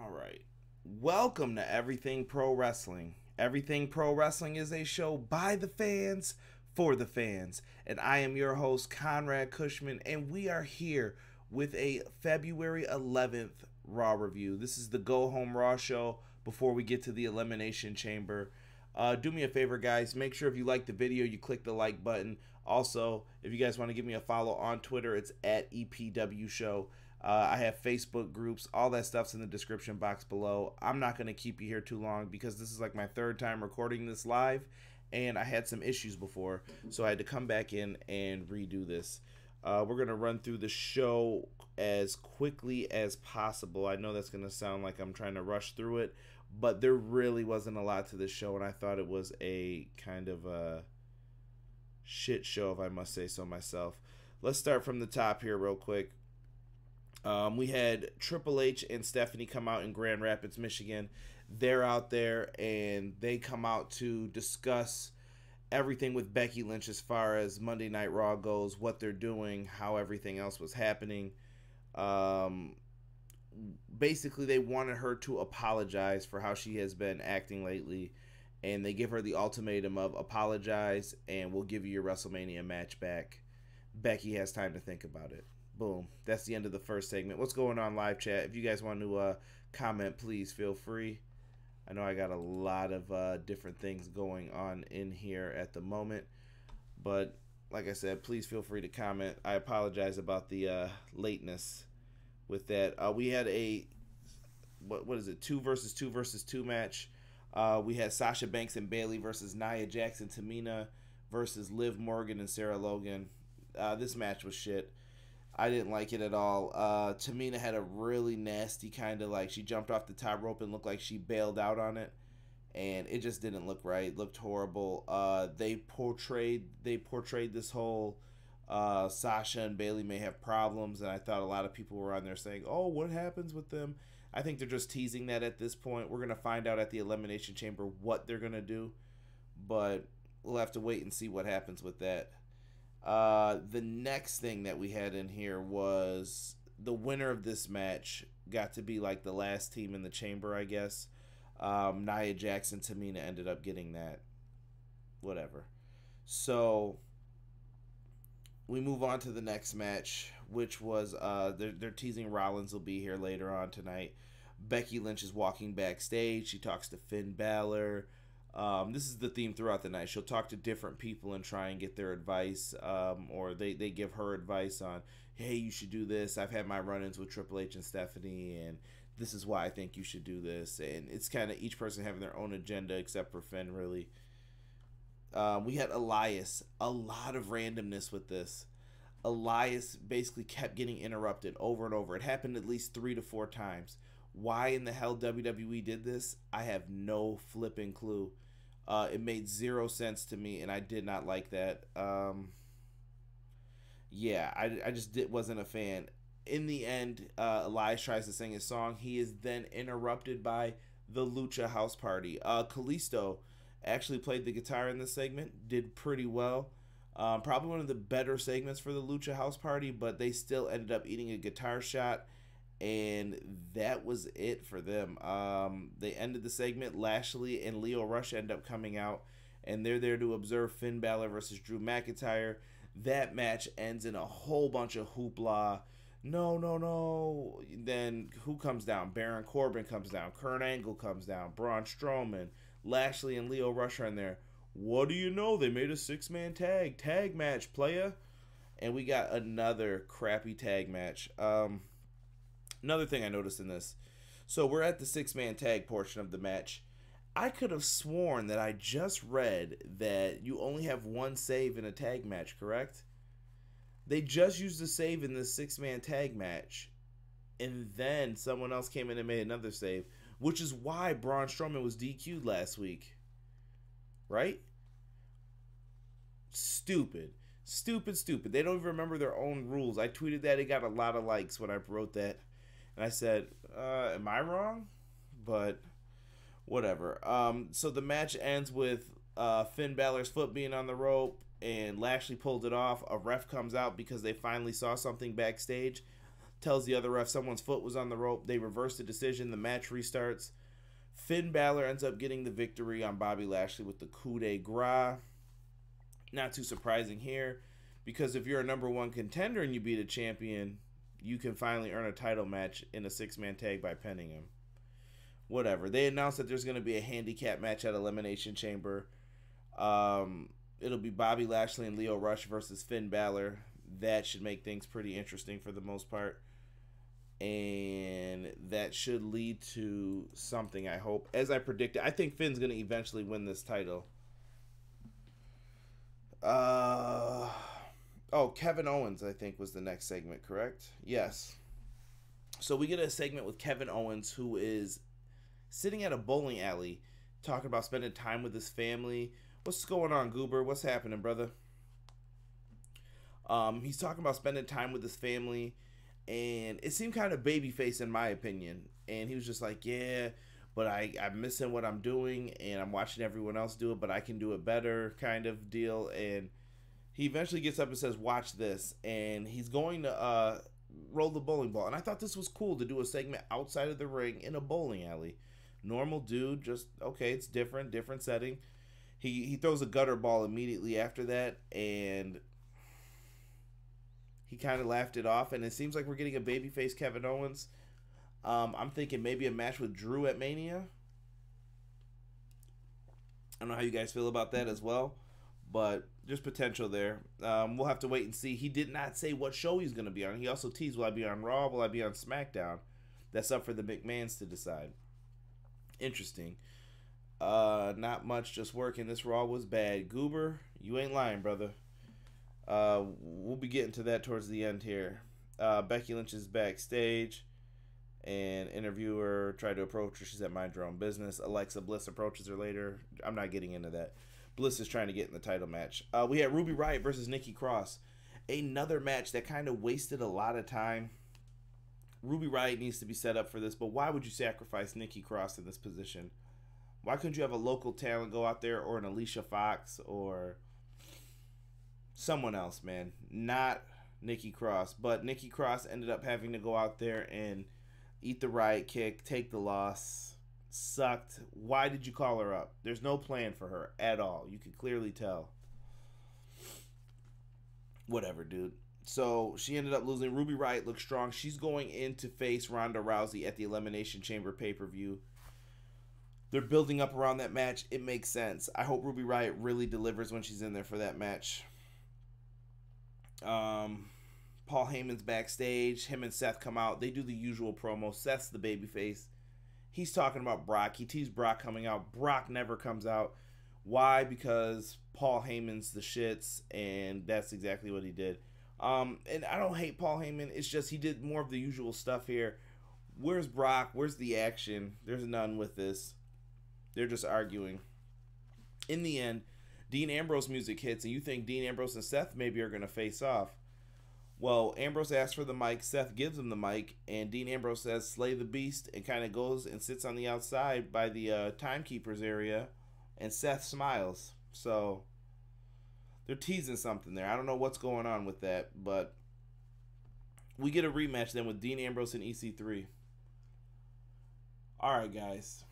All right. Welcome to Everything Pro Wrestling. Everything Pro Wrestling is a show by the fans for the fans. And I am your host, Conrad Cushman, and we are here with a February 11th Raw review. This is the Go Home Raw show before we get to the Elimination Chamber. Do me a favor, guys. Make sure if you like the video, you click the like button. Also, if you guys want to give me a follow on Twitter, it's at EPW Show. I have Facebook groups. All that stuff's in the description box below. I'm not going to keep you here too long because this is like my third time recording this live, and I had some issues before, so I had to come back in and redo this. We're going to run through the show as quickly as possible. I know that's going to sound like I'm trying to rush through it, but there really wasn't a lot to this show, and I thought it was a kind of a shit show, if I must say so myself. Let's start from the top here real quick. We had Triple H and Stephanie come out in Grand Rapids, Michigan. They're out there, and they come out to discuss everything with Becky Lynch as far as Monday Night Raw goes, what they're doing, how everything else was happening. Basically, they wanted her to apologize for how she has been acting lately, and they give her the ultimatum of apologize, and we'll give you your WrestleMania match back. Becky has time to think about it. Boom. That's the end of the first segment. What's going on, live chat? If you guys want to comment, please feel free. I know I got a lot of different things going on in here at the moment, but like I said, please feel free to comment. I apologize about the lateness with that. We had a what is it? 2 versus 2 versus 2 match. We had Sasha Banks and Bayley versus Nia Jax and Tamina versus Liv Morgan and Sarah Logan. This match was shit. I didn't like it at all. Tamina had a really nasty kind of like, she jumped off the top rope and looked like she bailed out on it, and it just didn't look right. It looked horrible. They portrayed this whole Sasha and Bayley may have problems, and I thought a lot of people were on there saying, "Oh, what happens with them?" I think they're just teasing that at this point. We're gonna find out at the Elimination Chamber what they're gonna do, but we'll have to wait and see what happens with that. The next thing that we had in here was the winner of this match got to be like the last team in the chamber, I guess. Nia Jax and Tamina ended up getting that. Whatever. So we move on to the next match, which was they're teasing Rollins will be here later on tonight. Becky Lynch is walking backstage. She talks to Finn Balor. This is the theme throughout the night. She'll talk to different people and try and get their advice, or they give her advice on, hey, you should do this. I've had my run-ins with Triple H and Stephanie, and this is why I think you should do this. And it's kind of each person having their own agenda, except for Finn, really. We had Elias. A lot of randomness with this. Elias basically kept getting interrupted over and over. It happened at least 3 to 4 times. Why in the hell WWE did this, I have no flipping clue. It made 0 sense to me, and I did not like that. Yeah, I just wasn't a fan. In the end, Elias tries to sing his song. He is then interrupted by the Lucha House Party. Kalisto actually played the guitar in this segment, did pretty well. Probably one of the better segments for the Lucha House Party, but they still ended up eating a guitar shot, and that was it for them. They ended the segment. Lashley and Lio Rush end up coming out, and they're there to observe Finn Balor versus Drew McIntyre. That match ends in a whole bunch of hoopla. No. Then who comes down? Baron Corbin comes down. Kurt Angle comes down. Braun Strowman. Lashley and Lio Rush are in there. What do you know? They made a 6-man tag match, playa. And we got another crappy tag match. Another thing I noticed in this. So we're at the 6-man tag portion of the match. I could have sworn that I just read that you only have 1 save in a tag match, correct? They just used a save in this 6-man tag match, and then someone else came in and made another save, which is why Braun Strowman was DQ'd last week. Right? Stupid. They don't even remember their own rules. I tweeted that. It got a lot of likes when I wrote that. And I said, am I wrong? But whatever. So the match ends with Finn Balor's foot being on the rope, and Lashley pulled it off. A ref comes out because they finally saw something backstage. tells the other ref someone's foot was on the rope. They reverse the decision. The match restarts. Finn Balor ends up getting the victory on Bobby Lashley with the coup de grace. Not too surprising here, because if you're a number one contender and you beat a champion, you can finally earn a title match in a six-man tag by pinning him. Whatever. They announced that there's going to be a handicap match at Elimination Chamber. It'll be Bobby Lashley and Lio Rush versus Finn Balor. That should make things pretty interesting for the most part. And that should lead to something, I hope. As I predicted, I think Finn's going to eventually win this title. Kevin Owens, I think, was the next segment, correct? Yes. So we get a segment with Kevin Owens, who is sitting at a bowling alley talking about spending time with his family. What's going on, Goober? What's happening, brother? He's talking about spending time with his family, and it seemed kind of babyface in my opinion. And he was just like, yeah, but I'm missing what I'm doing, and I'm watching everyone else do it, but I can do it better kind of deal. And he eventually gets up and says, watch this. And he's going to roll the bowling ball. And I thought this was cool to do a segment outside of the ring in a bowling alley. Normal dude, just, okay, it's different setting. He throws a gutter ball immediately after that, and he kind of laughed it off. And it seems like we're getting a babyface Kevin Owens. I'm thinking maybe a match with Drew at Mania. I don't know how you guys feel about that as well, but there's potential there. We'll have to wait and see. He did not say what show he's going to be on. He also teased, will I be on Raw? Will I be on SmackDown? That's up for the McMahons to decide. Interesting. Not much, just working. This Raw was bad. Goober, you ain't lying, brother. We'll be getting to that towards the end here. Becky Lynch is backstage. An interviewer tried to approach her. She's at Mind Your Own Business. Alexa Bliss approaches her later. I'm not getting into that. Bliss is trying to get in the title match. We had Ruby Riott versus Nikki Cross. Another match that kind of wasted a lot of time. Ruby Riott needs to be set up for this, but why would you sacrifice Nikki Cross in this position? Why couldn't you have a local talent go out there, or an Alicia Fox, or someone else, man? Not Nikki Cross. But Nikki Cross ended up having to go out there and eat the Riott kick, take the loss. Sucked. Why did you call her up? There's no plan for her at all. You can clearly tell. Whatever, dude. So she ended up losing. Ruby Riott looks strong. She's going in to face Ronda Rousey at the Elimination Chamber pay-per-view. They're building up around that match. It makes sense. I hope Ruby Riott really delivers when she's in there for that match. Paul Heyman's backstage. Him and Seth come out. They do the usual promo. Seth's the babyface. He's talking about Brock. He teased Brock coming out. Brock never comes out. Why? Because Paul Heyman's the shits, and that's exactly what he did. And I don't hate Paul Heyman. It's just he did more of the usual stuff here. Where's Brock? Where's the action? There's none with this. They're just arguing. In the end, Dean Ambrose music hits, and you think Dean Ambrose and Seth maybe are going to face off. Well, Ambrose asks for the mic. Seth gives him the mic, and Dean Ambrose says, slay the beast, and kind of goes and sits on the outside by the timekeeper's area, and Seth smiles. So they're teasing something there. I don't know what's going on with that, but we get a rematch then with Dean Ambrose and EC3. All right, guys.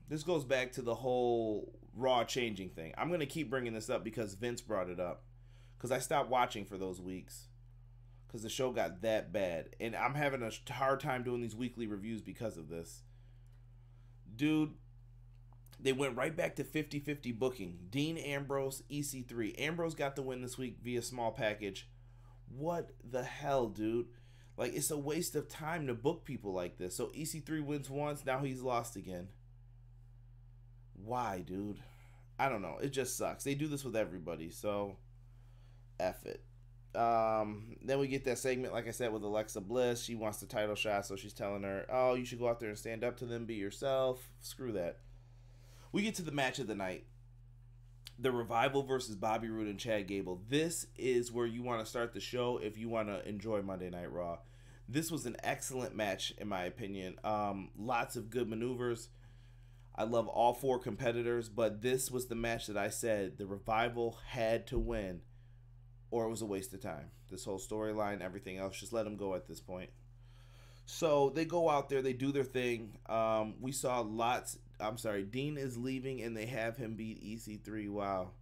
This goes back to the whole Raw changing thing. I'm going to keep bringing this up because Vince brought it up. Because I stopped watching for those weeks. Because the show got that bad. And I'm having a hard time doing these weekly reviews because of this. Dude, they went right back to 50-50 booking. Dean Ambrose, EC3. Ambrose got the win this week via small package. What the hell, dude? Like, it's a waste of time to book people like this. So EC3 wins once, now he's lost again. Why, dude? I don't know. It just sucks. They do this with everybody, so F it. Then we get that segment, like I said, with Alexa Bliss. She wants the title shot, so she's telling her, oh, you should go out there and stand up to them, be yourself. Screw that. We get to the match of the night. The Revival versus Bobby Roode and Chad Gable. This is where you want to start the show if you want to enjoy Monday Night Raw. This was an excellent match, in my opinion. Lots of good maneuvers. I love all four competitors, but this was the match that I said the Revival had to win, or it was a waste of time. This whole storyline, everything else, just let them go at this point. So they go out there, they do their thing. We saw lots. I'm sorry, Dean is leaving, and they have him beat EC3. Wow,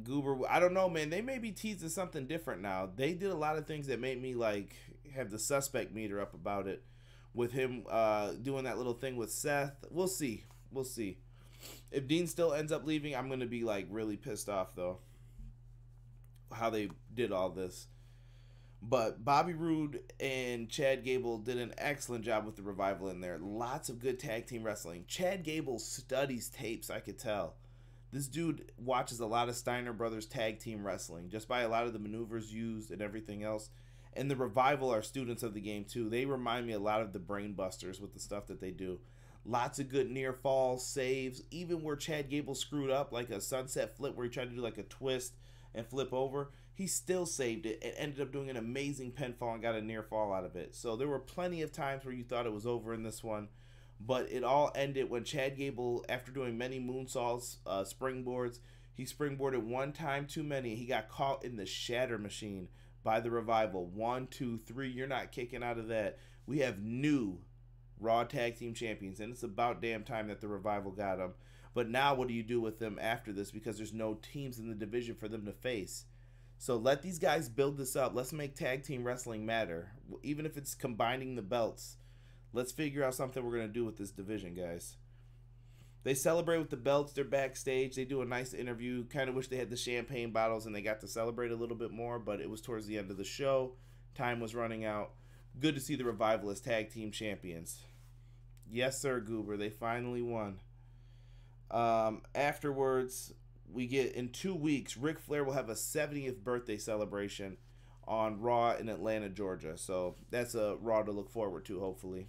Goober. I don't know, man. They may be teasing something different now. They did a lot of things that made me like have the suspect meter up about it. With him doing that little thing with Seth, we'll see. We'll see. If Dean still ends up leaving, I'm gonna be like really pissed off though. How they did all this. But Bobby Roode and Chad Gable did an excellent job with the Revival in there. Lots of good tag team wrestling. Chad Gable studies tapes, I could tell. This dude watches a lot of Steiner Brothers tag team wrestling, just by a lot of the maneuvers used and everything else. And the Revival are students of the game too. They remind me a lot of the Brain Busters with the stuff that they do. Lots of good near falls, saves, even where Chad Gable screwed up, like a sunset flip where he tried to do like a twist and flip over. He still saved it and ended up doing an amazing pinfall and got a near fall out of it. So there were plenty of times where you thought it was over in this one. But it all ended when Chad Gable, after doing many moonsaults, springboards, he springboarded one time too many. He got caught in the shatter machine by the Revival. 1, 2, 3. You're not kicking out of that. We have new Raw Tag Team Champions, and it's about damn time that the Revival got them. But now what do you do with them after this? Because there's no teams in the division for them to face. So let these guys build this up. Let's make tag team wrestling matter. Even if it's combining the belts. Let's figure out something we're going to do with this division, guys. They celebrate with the belts. They're backstage. They do a nice interview. Kind of wish they had the champagne bottles and they got to celebrate a little bit more, but it was towards the end of the show. Time was running out. Good to see the Revival as tag team champions. Yes, sir, Goober. They finally won. Afterwards, we get in 2 weeks, Ric Flair will have a 70th birthday celebration on Raw in Atlanta, Georgia. So that's a Raw to look forward to, hopefully.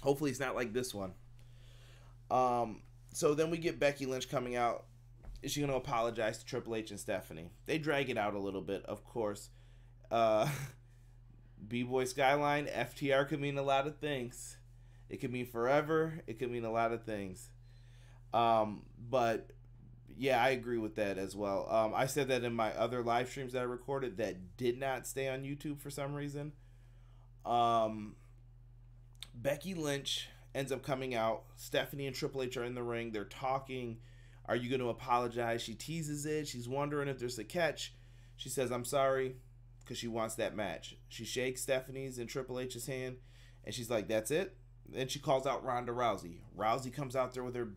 Hopefully it's not like this one. So then we get Becky Lynch coming out. Is she going to apologize to Triple H and Stephanie? They drag it out a little bit, of course. B-Boy Skyline, FTR could mean a lot of things. It could mean forever. It could mean a lot of things. But yeah, I agree with that as well. I said that in my other live streams that I recorded that did not stay on YouTube for some reason. Becky Lynch ends up coming out. Stephanie and Triple H are in the ring. They're talking. Are you going to apologize? She teases it. She's wondering if there's a catch. She says, I'm sorry, because she wants that match. She shakes Stephanie's and Triple H's hand, and she's like, that's it? Then she calls out Ronda Rousey. Rousey comes out there with her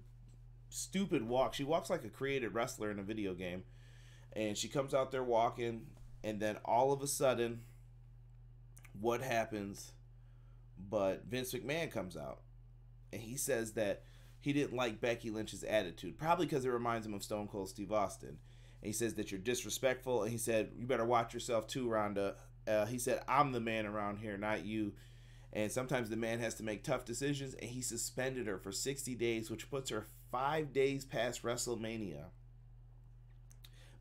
stupid walk. She walks like a created wrestler in a video game. And she comes out there walking, and then all of a sudden, what happens? But Vince McMahon comes out, and he says that he didn't like Becky Lynch's attitude, probably because it reminds him of Stone Cold Steve Austin. And he says that you're disrespectful, and he said, you better watch yourself too, Ronda. He said, I'm the man around here, not you. And sometimes the man has to make tough decisions, and he suspended her for 60 days, which puts her 5 days past WrestleMania.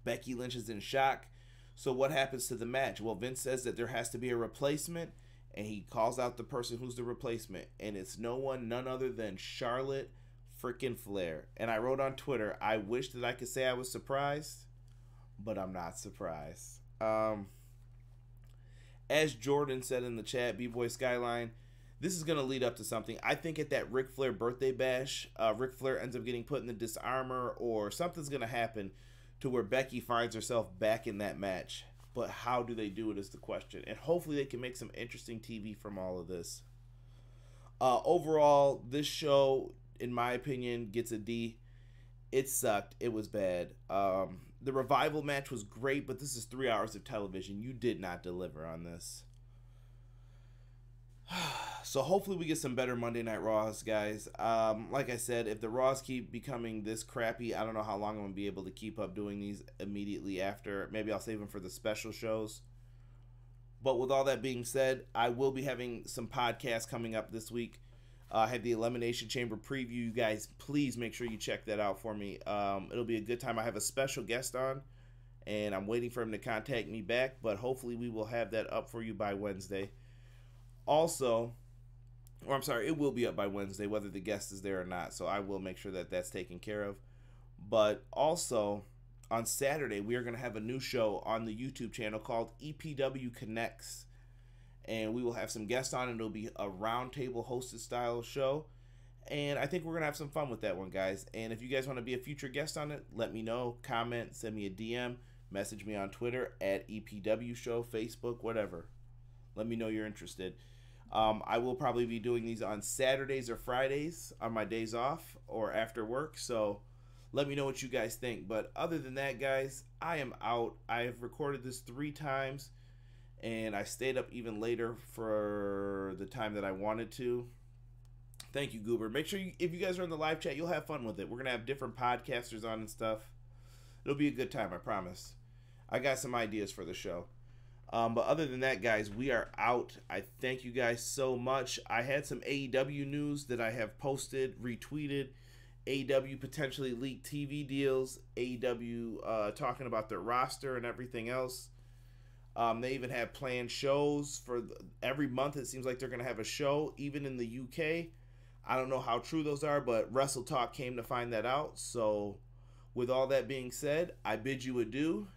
Becky Lynch is in shock. So what happens to the match? Well, Vince says that there has to be a replacement, and he calls out the person who's the replacement, and it's none other than Charlotte freaking Flair. And I wrote on Twitter, I wish that I could say I was surprised, but I'm not surprised. As Jordan said in the chat, B-Boy Skyline, this is going to lead up to something. I think at that Ric Flair birthday bash, Ric Flair ends up getting put in the disarmor, or something's going to happen to where Becky finds herself back in that match. But how do they do it is the question. And hopefully they can make some interesting TV from all of this. Overall, this show, in my opinion, gets a D. It sucked. It was bad. The Revival match was great, but this is 3 hours of television. You did not deliver on this. So hopefully we get some better Monday Night Raws, guys. Like I said, if the Raws keep becoming this crappy, I don't know how long I'm going to be able to keep up doing these immediately after. Maybe I'll save them for the special shows. But with all that being said, I will be having some podcasts coming up this week. I had the Elimination Chamber preview. You guys, please make sure you check that out for me. It'll be a good time. I have a special guest on, and I'm waiting for him to contact me back. But hopefully we will have that up for you by Wednesday. Also, or I'm sorry, it will be up by Wednesday, whether the guest is there or not. So I will make sure that that's taken care of. But also, on Saturday, we are going to have a new show on the YouTube channel called EPW Connects. and we will have some guests on, and it'll be a roundtable hosted style show. And I think we're gonna have some fun with that one, guys. And if you guys want to be a future guest on it, let me know. Comment, send me a DM, message me on Twitter at EPW Show, Facebook, whatever. Let me know you're interested. I will probably be doing these on Saturdays or Fridays on my days off or after work. So let me know what you guys think. But other than that, guys, I am out. I have recorded this 3 times, and I stayed up even later for the time that I wanted to. Thank you, Goober. Make sure if you guys are in the live chat, you'll have fun with it. We're going to have different podcasters on and stuff. It'll be a good time, I promise. I got some ideas for the show. But other than that, guys, we are out. I thank you guys so much. I had some AEW news that I have posted, retweeted. AEW potentially leaked TV deals. AEW talking about their roster and everything else. They even have planned shows for every month. It seems like they're going to have a show, even in the UK. I don't know how true those are, but Wrestle Talk came to find that out. So with all that being said, I bid you adieu.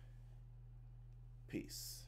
Peace.